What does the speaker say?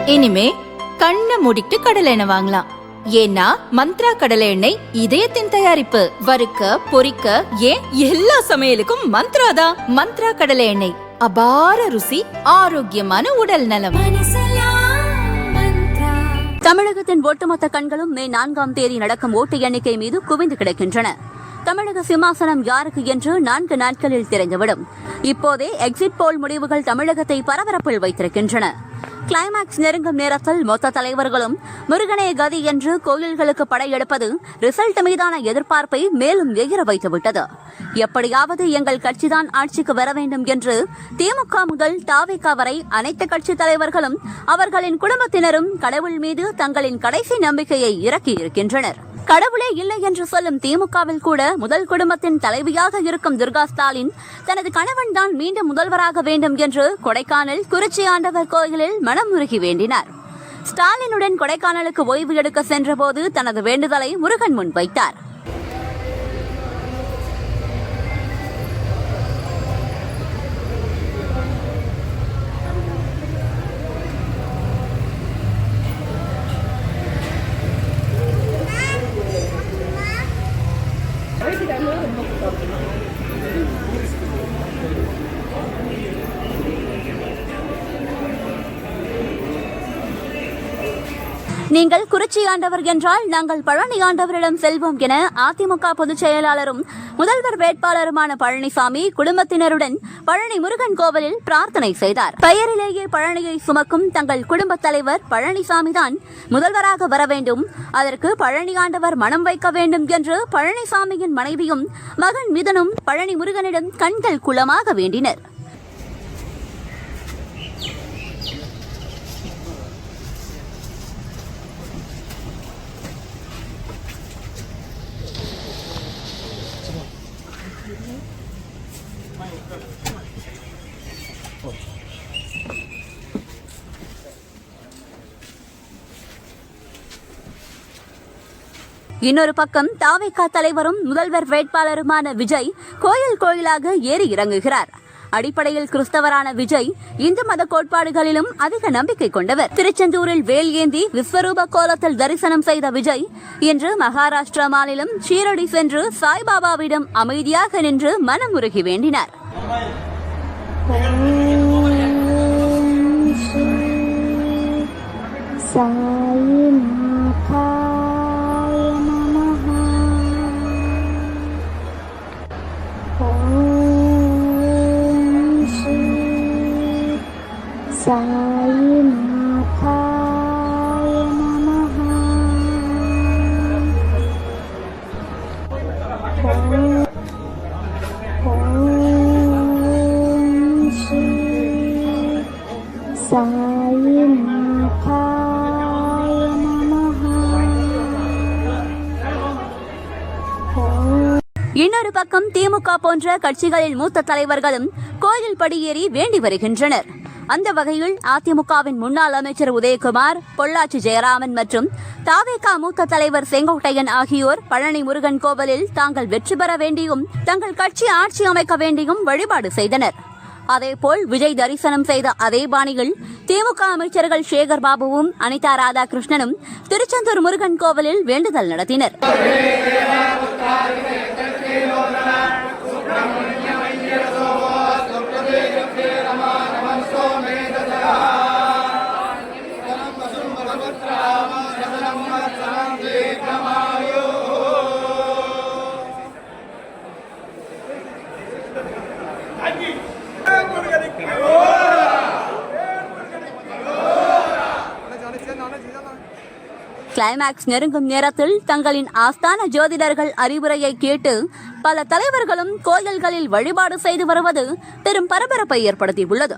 இனிமே கண்ணை மூடிட்டு கடலை எண்ணெய் வாங்கலாம். ஏன்னா மந்த்ரா கடலை எண்ணெய் இதயத்தின் தயாரிப்பு. வறுக்க பொரிக்க ஏன் எல்லா சமையலுக்கும் மந்த்ரா தான். மந்த்ரா கடலை எண்ணெய், அபார ருசி, ஆரோக்கியமான உடல் நலம். தமிழகத்தின் ஒட்டுமொத்த கண்களும் மே 4ஆம் தேதி நடக்கும் ஓட்டு எண்ணிக்கை மீது குவிந்து கிடக்கின்றன. தமிழக சிம்மாசனம் யாருக்கு என்று 4 நாட்களில் தெரிந்துவிடும். இப்போதே எக்ஸிட் போல் முடிவுகள் தமிழகத்தை பரபரப்பில் வைத்திருக்கின்றன. கிளைமாக்ஸ் நெருங்கும் நேரத்தில் மொத்த தலைவர்களும் முருகனே கதி என்று கோயில்களுக்கு படையெடுப்பது ரிசல்ட் மீதான எதிர்பார்ப்பை மேலும் எகிர வைத்துவிட்டது. எப்படியாவது எங்கள் கட்சிதான் ஆட்சிக்கு வர வேண்டும் என்று திமுக முதல் தவிக வரை அனைத்து கட்சி தலைவர்களும் அவர்களின் குடும்பத்தினரும் கடவுள் மீது தங்களின் கடைசி நம்பிக்கையை இறக்கியிருக்கின்றனர். கடவுளே இல்லை என்று சொல்லும் திமுகவில் கூட முதல் குடும்பத்தின் தலைவியாக இருக்கும் துர்கா ஸ்டாலின் தனது கணவன் தான் மீண்டும் முதல்வராக வேண்டும் என்று கொடைக்கானல் குறிச்சி ஆண்டவர் கோயிலில் மனம் உருகி வேண்டினார். ஸ்டாலினுடன் கொடைக்கானலுக்கு ஓய்வு எடுக்க சென்றபோது தனது வேண்டுதலை முருகன் முன் வைத்தார். நீங்கள் குறிச்சி ஆண்டவர் என்றால் நாங்கள் பழனி ஆண்டவரிடம் செல்வோம் என அதிமுக பொதுச் செயலாளரும் முதல்வர் வேட்பாளருமான பழனிசாமி குடும்பத்தினருடன் பழனி முருகன் கோவிலில் பிரார்த்தனை செய்தார். பெயரிலேயே பழனியை சுமக்கும் தங்கள் குடும்ப தலைவர் பழனிசாமிதான் முதல்வராக வர வேண்டும், அதற்கு பழனி ஆண்டவர் மனம் வைக்க வேண்டும் என்று பழனிசாமியின் மனைவியும் மகன் மிதனும் பழனி முருகனிடம் கண்கள் குளமாக வேண்டினர். இன்னொரு பக்கம் தவிக தலைவரும் முதல்வர் வேட்பாளருமான விஜய் கோயிலாக ஏறி இறங்குகிறார். அடிப்படையில் கிறிஸ்தவரான விஜய் இந்து மத கோட்பாடுகளிலும் அதிக நம்பிக்கை கொண்டவர். திருச்செந்தூரில் வேல் ஏந்தி விஸ்வரூப கோலத்தில் தரிசனம் செய்த விஜய் இன்று மகாராஷ்டிரா மாநிலம் ஷீரடி சென்று சாய்பாபாவிடம் அமைதியாக நின்று மனமுருகி வேண்டினார். இன்னொரு பக்கம் திமுக போன்ற கட்சிகளில் மூத்த தலைவர்களும் கோயில் படியேறி வேண்டி வருகின்றனர். அந்த வகையில் அதிமுகவின் முன்னாள் அமைச்சர் உதயகுமார், பொள்ளாச்சி ஜெயராமன் மற்றும் தவிக மூத்த தலைவர் செங்கோட்டையன் ஆகியோர் பழனி முருகன் கோவிலில் தாங்கள் வெற்றி பெற வேண்டியும் தங்கள் கட்சி ஆட்சி அமைக்க வேண்டியும் வழிபாடு செய்தனர். அதேபோல் விஜய் தரிசனம் செய்த அதே பாணியில் திமுக அமைச்சர்கள் சேகர் பாபுவும் அனிதா ராதாகிருஷ்ணனும் திருச்செந்தூர் முருகன் கோவிலில் வேண்டுதல் நடத்தினர். கிளைமாக்ஸ் நெருங்கும் நேரத்தில் தங்களின் ஆஸ்தான ஜோதிடர்கள் அறிவுரையை கேட்டு பல தலைவர்களும் கோயில்களில் வழிபாடு செய்து வருவது பெரும் பரபரப்பை ஏற்படுத்தியுள்ளது.